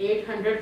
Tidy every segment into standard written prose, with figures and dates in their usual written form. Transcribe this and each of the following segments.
800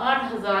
8,000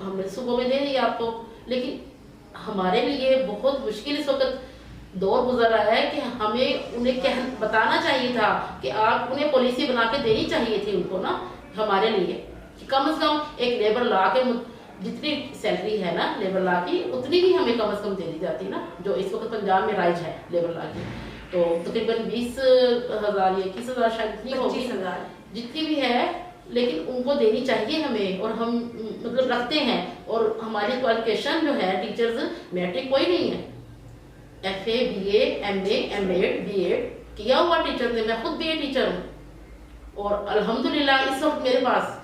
ہم نے صبح میں دے دیا آپ کو، لیکن ہمارے لیے بہت مشکل اس وقت دور گزر رہا ہے کہ ہمیں انہیں بتانا چاہیے تھا کہ آپ انہیں پالیسی بنا کے دینی چاہیے تھی ان کو نا، ہمارے لیے کہ کم از کم ایک لیبر لا کے جتنی سیلری ہے نا لیبر لا کی اتنی بھی ہمیں کم از کم دے دی جاتی نا، جو اس وقت پنجاب میں رائج ہے لیبر لا کی، تو تقریباً 20,000 یا 21,000 شاید اتنی ہوگی، 25,000 جتنی بھی ہے، لیکن ان کو دینی چاہیے ہمیں، اور ہم مطلب رکھتے ہیں، اور ہماری کوالیفیکیشن جو ہے ٹیچرز میٹرک کوئی نہیں ہے، F A B A M A M Ed B Ed کیا ہوا ٹیچر تھے، میں خود بی اے ٹیچر ہوں، اور الحمدللہ اس وقت میرے پاس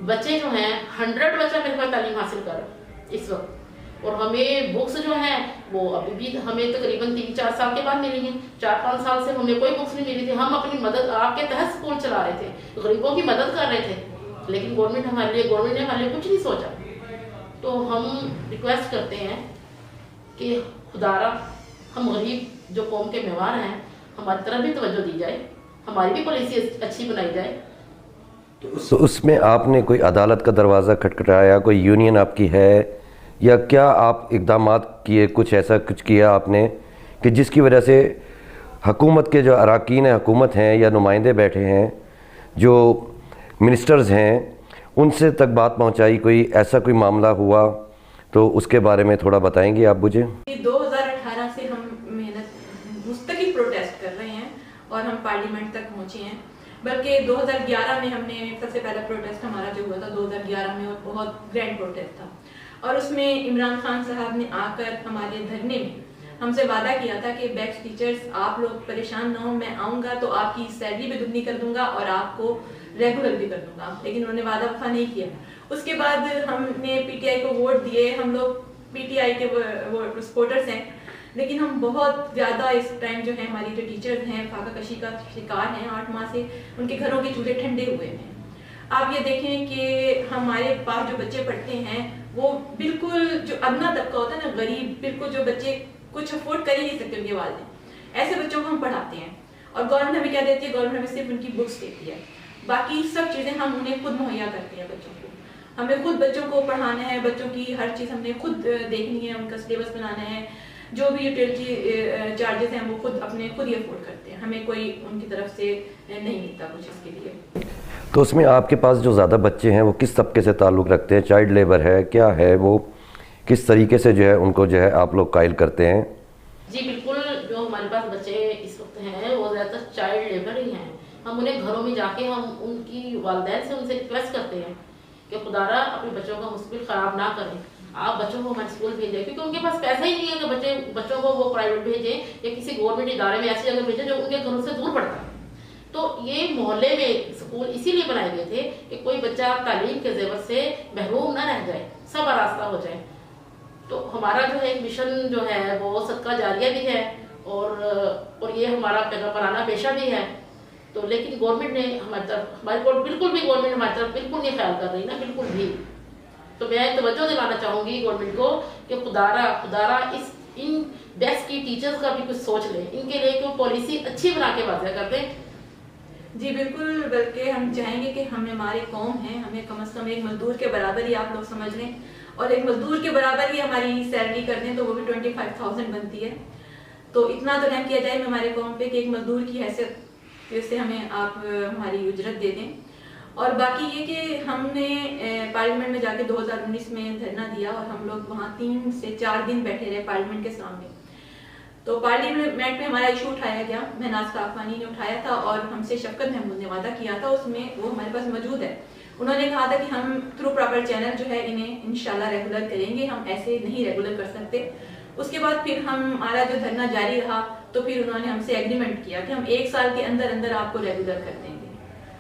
بچے جو ہیں 100 بچہ میرے پاس تعلیم حاصل کر اس وقت، اور ہمیں بکس جو ہیں وہ ابھی بھی ہمیں تقریباً 3-4 سال کے بعد ملی ہیں، 4-5 سال سے ہمیں کوئی بکس نہیں ملی تھی، ہم اپنی مدد آپ کے تحت اسکول چلا رہے تھے، غریبوں کی مدد کر رہے تھے، لیکن گورنمنٹ نے ہمارے لیے کچھ نہیں سوچا، تو ہم ریکویسٹ کرتے ہیں کہ خدارا ہم غریب جو قوم کے معمار ہیں ہماری طرف بھی توجہ دی جائے، ہماری بھی پالیسی اچھی بنائی جائے۔ تو اس میں آپ نے کوئی عدالت کا دروازہ کھٹکھٹایا، کوئی یونین آپ کی ہے، یا کیا آپ اقدامات کیے، کچھ ایسا کچھ کیا آپ نے کہ جس کی وجہ سے حکومت کے جو اراکین حکومت ہیں یا نمائندے بیٹھے ہیں، جو منسٹرز ہیں، ان سے تک بات پہنچائی، کوئی ایسا کوئی معاملہ ہوا تو اس کے بارے میں تھوڑا بتائیں گے آپ مجھے؟ 2018 سے ہم مستقل پروٹیسٹ کر رہے ہیں اور ہم پارلیمنٹ تک پہنچے ہیں، بلکہ 2011 میں ہم نے سب سے پہلا پروٹیسٹ ہمارا جو ہوا تھا 2011 میں، اور بہت گرینڈ پروٹیسٹ تھا، اور اس میں عمران خان صاحب نے آ کر ہمارے دھرنے میں ہم سے وعدہ کیا تھا کہ بیکس ٹیچرز آپ لوگ پریشان نہ ہو، میں آؤں گا تو آپ کی سیلری بھی دگنی کر دوں گا اور آپ کو ریگولر بھی کر دوں گا، لیکن انہوں نے وعدہ وفا نہیں کیا۔ اس کے بعد ہم نے پی ٹی آئی کو ووٹ دیے، ہم لوگ پی ٹی آئی کے سپورٹرز ہیں، لیکن ہم بہت زیادہ اس ٹائم جو ہے ہماری جو ٹیچرز ہیں فاقہ کشی کا شکار ہیں، 8 ماہ سے ان کے گھروں کے چولہے ٹھنڈے ہوئے ہیں۔ آپ یہ دیکھیں کہ ہمارے پاس جو بچے پڑھتے ہیں وہ بالکل جو ادنا طبقہ ہوتا ہے نا، غریب، بالکل جو بچے کچھ افورڈ کر ہی نہیں سکتے ان کے والدین، ایسے بچوں کو ہم پڑھاتے ہیں، اور گورنمنٹ ہمیں کیا دیتی ہے؟ گورنمنٹ ہمیں صرف ان کی بکس دیتی ہے، باقی سب چیزیں ہم انہیں خود مہیا کرتے ہیں بچوں کو، ہمیں خود بچوں کو پڑھانا ہے، بچوں کی ہر چیز ہم نے خود دیکھنی ہے، ان کا سلیبس بنانا ہے، جو بھی یوٹیلٹی چارجز ہیں وہ خود ہی افورڈ کرتے ہیں، ہمیں کوئی ان کی طرف سے نہیں ملتا کچھ اس کے لیے۔ تو اس میں آپ کے پاس جو زیادہ بچے ہیں وہ کس طبقے سے تعلق رکھتے ہیں؟ چائلڈ لیبر ہے، کیا ہے وہ، کس طریقے سے جو ہے ان کو جو ہے آپ لوگ قائل کرتے ہیں؟ جی بالکل، جو ہمارے پاس بچے اس وقت ہیں وہ زیادہ تر چائلڈ لیبر ہی ہیں، ہم انہیں گھروں میں جا کے ہم ان کی والدین سے ان سے ریکویسٹ کرتے ہیں کہ خدارا اپنے بچوں کا مستقبل خراب نہ کریں، آپ بچوں کو ہمارے اسکول بھیجیں، کیونکہ ان کے پاس پیسہ ہی نہیں ہے کہ بچوں کو وہ پرائیویٹ بھیجیں یا کسی گورنمنٹ ادارے میں ایسی جگہ بھیجیں جو ان کے گھروں سے دور پڑتا ہے۔ تو یہ محلے میں اسکول اسی لیے بنائے گئے تھے کہ کوئی بچہ تعلیم کے زیور سے محروم نہ رہ جائے، سب آراستہ ہو جائے۔ تو ہمارا جو ہے ایک مشن جو ہے وہ صدقہ جاریہ بھی ہے، اور یہ ہمارا پیغمبرانہ پیشہ بھی ہے، تو لیکن گورنمنٹ نے ہماری بالکل بھی گورنمنٹ ہماری طرف بالکل نہیں خیال کر رہی نا، بالکل بھی۔ تو میں توجہ دلانا چاہوں گی گورنمنٹ کو کہ خدارا ان بیسٹ کی ٹیچرز کا بھی کچھ سوچ لیں، ان کے لیے کوئی پالیسی اچھی بنا کے واضح کر دیں۔ جی بالکل، بلکہ ہم چاہیں گے کہ ہماری قوم ہے، ہمیں کم از کم ایک مزدور کے برابر ہی آپ لوگ سمجھ لیں، اور ایک مزدور کے برابر ہی ہماری سیلری کر دیں، تو وہ بھی 25,000 بنتی ہے، تو اتنا تو رحم کیا جائے ہمارے قوم پہ کہ ایک مزدور کی حیثیت جس سے ہمیں آپ ہماری اجرت دے دیں۔ اور باقی یہ کہ ہم نے پارلیمنٹ میں جا کے 2019 میں دھرنا دیا، اور ہم لوگ وہاں 3 سے 4 دن بیٹھے رہے پارلیمنٹ کے سامنے، تو پارلیمنٹ میں ہمارا ایشو اٹھایا گیا، مہناز کاکوانی نے اٹھایا تھا، اور ہم سے شفقت محمود نے وعدہ کیا تھا، اس میں وہ ہمارے پاس موجود ہے، انہوں نے کہا تھا کہ ہم تھرو پراپر چینل جو ہے انہیں انشاءاللہ ریگولر کریں گے، ہم ایسے نہیں ریگولر کر سکتے۔ اس کے بعد پھر ہمارا جو دھرنا جاری رہا، تو پھر انہوں نے ہم سے ایگریمنٹ کیا کہ ہم 1 سال کے اندر اندر آپ کو ریگولر کر دیں گے،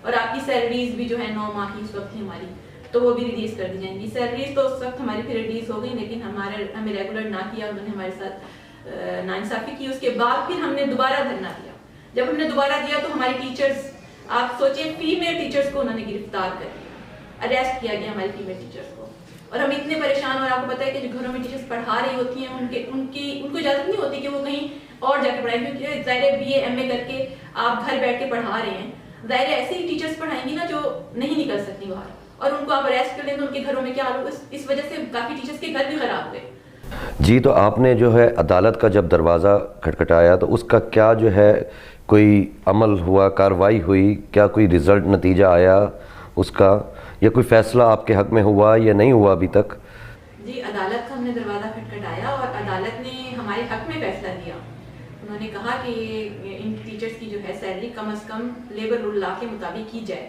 اور آپ کی سیلریز بھی جو ہے 9 ماہ کی اس وقت تھی ہماری، تو وہ بھی ریلیز کر دی جائیں گی۔ سیلریز تو اس وقت ہماری پھر ریلیز ہو گئی، لیکن ہمیں ریگولر نہ کیا، انہوں نے ہمارے ساتھ ناانصافی کی۔ اس کے بعد پھر ہم نے دوبارہ دھرنا دیا، جب ہم نے دوبارہ دیا تو ہماری ٹیچرز، آپ سوچیں فیمیل ٹیچرز کو انہوں نے گرفتار کر لیا، اریسٹ کیا گیا ہماری فیمیل ٹیچرز کو، اور ہم اتنے پریشان، اور آپ کو پتہ ہے کہ جو گھروں میں ٹیچرز پڑھا رہی ہوتی ہیں ان کو اجازت نہیں ہوتی کہ وہ کہیں اور جا کے پڑھائیں، کیونکہ ظاہر بی اے ایم اے کر کے آپ گھر بیٹھ کے پڑھا رہے ہیں، ظاہر ایسے ہی ٹیچرز پڑھائیں گی نا جو نہیں نکل سکتی باہر، اور ان کو آپ اریسٹ کر لیں تو ان کے گھروں میں کیا حال ہوگا. اس وجہ سے کافی ٹیچرس کے گھر بھی خراب ہوئے. جی تو آپ نے جو ہے عدالت کا جب دروازہ کھٹکھٹایا تو اس کا کیا جو ہے کوئی عمل ہوا, کارروائی ہوئی, کیا کوئی رزلٹ نتیجہ آیا اس کا, یا کوئی فیصلہ آپ کے حق میں ہوا یا نہیں ہوا ابھی تک؟ جی عدالت کا ہم نے دروازہ کھٹکھٹایا اور عدالت نے ہمارے حق میں فیصلہ دیا. انہوں نے کہا کہ ان ٹیچرس کی جو ہے سیلری کم از کم لیبر رول لا کے مطابق کی جائے,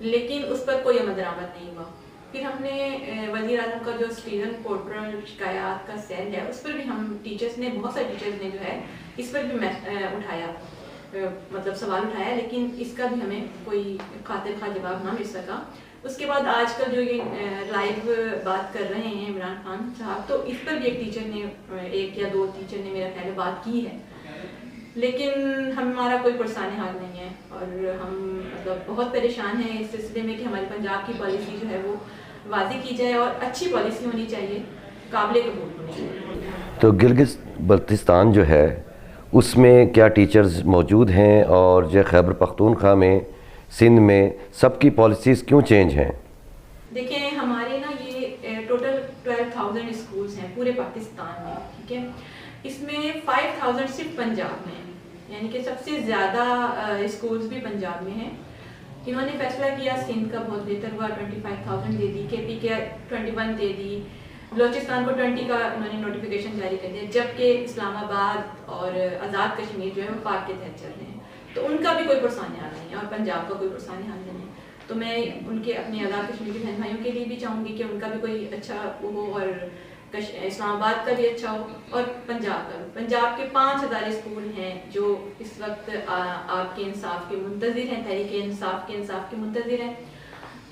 لیکن اس پر کوئی عمل درآمد نہیں ہوا. پھر ہم نے وزیر اعظم کا جو اسٹوڈنٹ پورٹل شکایات کا سیل ہے اس پر بھی ہم ٹیچرس نے, بہت سارے ٹیچرس نے جو ہے اس پر بھی اٹھایا, مطلب سوال اٹھایا, لیکن اس کا بھی ہمیں کوئی خاطر خواہ جواب نہ مل سکا. اس کے بعد آج کل جو یہ لائیو بات کر رہے ہیں عمران خان صاحب, تو اس پر بھی ایک ٹیچر نے, ایک یا دو ٹیچر نے میرا خیال بات کی ہے, لیکن ہمارا کوئی پرسان حال نہیں ہے اور ہم مطلب بہت پریشان ہیں اس سلسلے میں کہ ہماری پنجاب کی پالیسی جو ہے وہ واضح کی جائے اور اچھی پالیسی ہونی چاہیے, قابل قبول ہونی چاہیے. تو گلگت بلتستان جو ہے اس میں کیا ٹیچرز موجود ہیں, اور جو خیبر پختونخوا میں, سندھ میں سب کی پالیسیز کیوں چینج ہیں؟ دیکھیں ہمارے نا یہ ٹوٹل 12,000 اسکولس ہیں پورے پاکستان میں, ٹھیک ہے. اس میں 5,000 صرف پنجاب میں ہیں, یعنی کہ سب سے زیادہ اسکولس بھی پنجاب میں ہیں. انہوں نے فیصلہ کیا سندھ کا بہت بہتر ہوا, 25,000 دے دی, کے پی کے 21 دے دی, بلوچستان کو 20 کا انہوں نے نوٹیفیکیشن جاری کر دیا, جبکہ اسلام آباد اور آزاد کشمیر جو ہے وہ پاک کے تحت چل رہے ہیں. تو ان کا بھی کوئی پرسان حال نہیں ہے اور پنجاب کا کوئی پرسان حال نہیں ہے. تو میں ان کے اپنے آزاد کشمیر کے بہن بھائیوں کے لیے بھی چاہوں گی کہ ان کا بھی کوئی اچھا ہو, اور اسلام آباد کا بھی اچھا ہو, اور پنجاب کا بھی. پنجاب کے 5,000 اسکول ہیں جو اس وقت آپ کے انصاف کے منتظر ہیں, تحریک انصاف کے انصاف کے منتظر ہیں.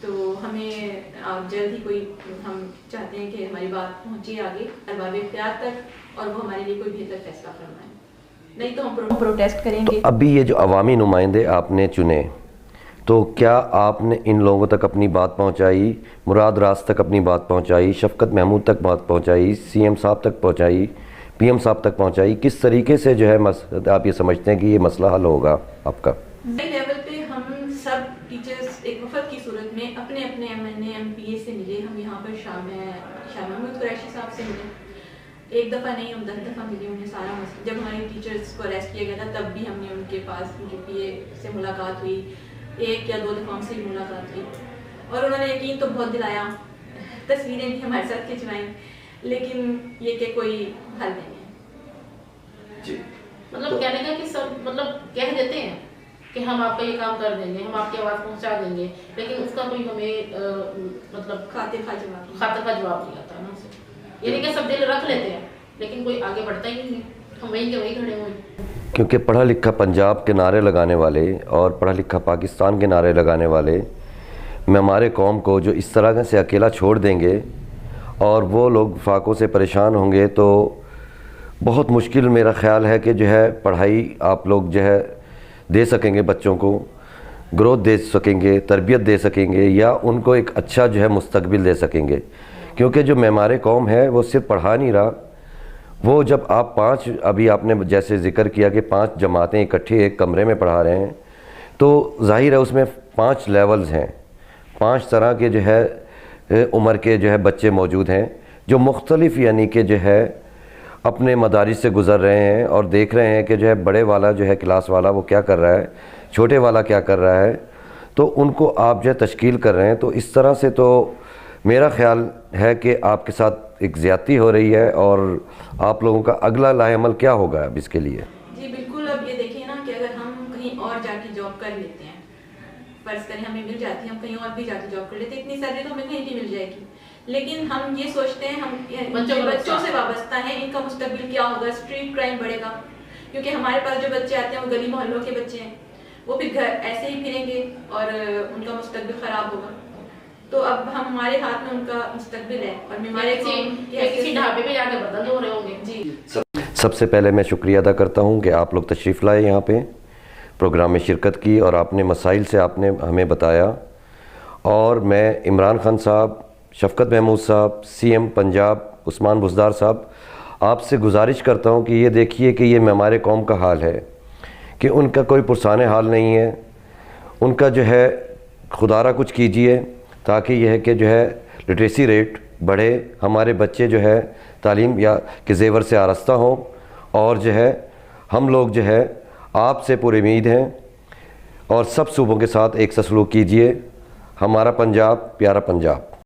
تو ہمیں آپ جلد ہی کوئی, ہم چاہتے ہیں کہ ہماری بات پہنچے آگے ارباب اختیار تک اور وہ ہمارے لیے کوئی بہتر فیصلہ فرمائیں, نہیں تو ہم پروٹیسٹ کریں گے. ابھی یہ جو عوامی نمائندے آپ نے چنے, تو کیا آپ نے ان لوگوں تک اپنی بات پہنچائی, مراد راز تک اپنی بات پہنچائی, شفقت محمود تک بات پہنچائی, سی ایم صاحب تک پہنچائی, پی ایم صاحب تک پہنچائی؟ کس طریقے سے جو ہے آپ یہ سمجھتے ہیں کہ یہ مسئلہ حل ہوگا آپ کا؟ نئی لیول پہ ہم سب ٹیچرز ایک وفد کی صورت میں اپنے اپنے M N A M P A سے ملے. ہم یہاں پر شاہ محمود قریشی صاحب سے ملے, ایک دفعہ نہیں ہم 10 دفعہ ملے. انہیں سارا مسئلہ, جب ہماری ٹیچرز کو اریسٹ کیا گیا تھا تب بھی ہم نے ان کے پاس جو پی اے سے ملاقات ہوئی, 1 یا 2 دفعہ سے ملاقات ہوئی, اور انہوں نے یقین تو بہت دلایا, تصویریں بھی ہمارے ساتھ کھنچوائیں, لیکن یہ کہ کوئی حل نہیں ہے. جی مطلب کہنے کا کہ سب مطلب کہہ دیتے ہیں کہ ہم آپ کا یہ کام کر دیں گے, ہم آپ کی آواز پہنچا دیں گے, لیکن اس کا کوئی ہمیں مطلب خاطر خواہ جواب نہیں آتا نا اسے. یعنی کہ سب دل رکھ لیتے ہیں لیکن کوئی آگے بڑھتا ہی نہیں ہے, ہم وہیں کے وہیں کھڑے ہوئے. کیونکہ پڑھا لکھا پنجاب کے نعرے لگانے والے اور پڑھا لکھا پاکستان کے نعرے لگانے والے ہمارے قوم کو جو اس طرح سے اکیلا چھوڑ دیں گے اور وہ لوگ فاقوں سے پریشان ہوں گے, تو بہت مشکل میرا خیال ہے کہ جو ہے پڑھائی آپ لوگ جو ہے دے سکیں گے, بچوں کو گروتھ دے سکیں گے, تربیت دے سکیں گے, یا ان کو ایک اچھا جو ہے مستقبل دے سکیں گے. کیونکہ جو معمار قوم ہے وہ صرف پڑھا نہیں رہا, وہ جب آپ 5 ابھی آپ نے جیسے ذکر کیا کہ 5 جماعتیں اکٹھے ایک کمرے میں پڑھا رہے ہیں, تو ظاہر ہے اس میں 5 لیولز ہیں, 5 طرح کے جو ہے عمر کے جو ہے بچے موجود ہیں جو مختلف یعنی کہ جو ہے اپنے مدارس سے گزر رہے ہیں اور دیکھ رہے ہیں کہ جو ہے بڑے والا جو ہے کلاس والا وہ کیا کر رہا ہے, چھوٹے والا کیا کر رہا ہے, تو ان کو آپ جو ہے تشکیل کر رہے ہیں. تو اس طرح سے تو میرا خیال ہے کہ آپ کے ساتھ ایک زیادتی ہو رہی ہے, اور آپ لوگوں کا اگلا لاہ عمل کیا ہوگا اب اس کے لیے؟ جی بالکل, اب یہ دیکھیں نا کہ اگر ہم کہیں اور جا کے جاب کر لیتے ہیں, فرض کریں ہمیں مل جاتی ہے, ہم کہیں اور بھی جا کے جاب کر لیتے ہیں, اتنی سیلری تو ہمیں کہیں بھی مل جائے گی, لیکن ہم یہ سوچتے ہیں ہم بچوں سے وابستہ ہیں, ان کا مستقبل کیا ہوگا, اسٹریٹ کرائم بڑھے گا, کیونکہ ہمارے پاس جو بچے آتے ہیں وہ گلی محلوں کے بچے ہیں, وہ پھر گھر ایسے ہی پھریں گے اور ان کا مستقبل خراب ہوگا. تو اب ہمارے ہاتھ میں ان کا مستقبل ہے, اور ہمارے کسی ڈھابے پہ جا کے بدل ہو رہے ہوں گے. جی سب سے پہلے میں شکریہ ادا کرتا ہوں کہ آپ لوگ تشریف لائے یہاں پہ, پروگرام میں شرکت کی, اور آپ نے مسائل سے آپ نے ہمیں بتایا. اور میں عمران خان صاحب, شفقت محمود صاحب, سی ایم پنجاب عثمان بزدار صاحب, آپ سے گزارش کرتا ہوں کہ یہ دیکھیے کہ یہ ہمارے قوم کا حال ہے کہ ان کا کوئی پرسان حال نہیں ہے, ان کا جو ہے خدا را کچھ کیجئے تاکہ یہ ہے کہ جو ہے لٹریسی ریٹ بڑھے, ہمارے بچے جو ہے تعلیم یا کے زیور سے آراستہ ہوں, اور جو ہے ہم لوگ جو ہے آپ سے پوری امید ہیں, اور سب صوبوں کے ساتھ ایک سا سلوک کیجیے. ہمارا پنجاب پیارا پنجاب.